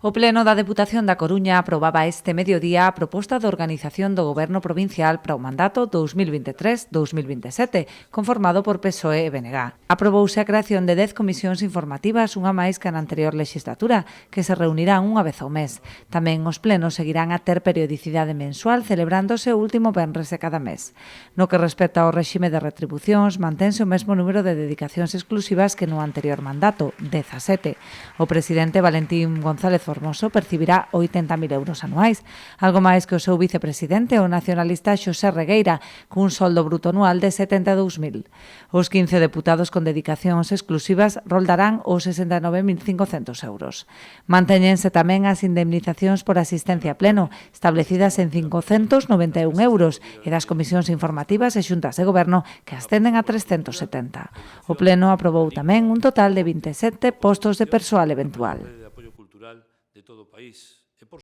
O Pleno da Deputación da Coruña aprobaba este mediodía a proposta de organización do Goberno provincial para o mandato 2023-2027, conformado por PSOE e BNG. Aprobouse a creación de 10 comisións informativas, unha máis que na anterior legislatura, que se reunirán unha vez ao mes. Tamén os plenos seguirán a ter periodicidade mensual, celebrándose o último venres de cada mes. No que respecta ao réxime de retribucións, mantense o mesmo número de dedicacións exclusivas que no anterior mandato, 17. O presidente Valentín González Formoso percibirá 80.000 euros anuais, algo máis que o seu vicepresidente, o nacionalista Xosé Regueira, cun soldo bruto anual de 72.000. Os 15 deputados con dedicacións exclusivas roldarán os 69.500 euros. Mantéñense tamén as indemnizacións por asistencia a pleno, establecidas en 591 euros, e das comisións informativas e xuntas de goberno, que ascenden a 370. O pleno aprobou tamén un total de 27 postos de persoal eventual. De todo o país.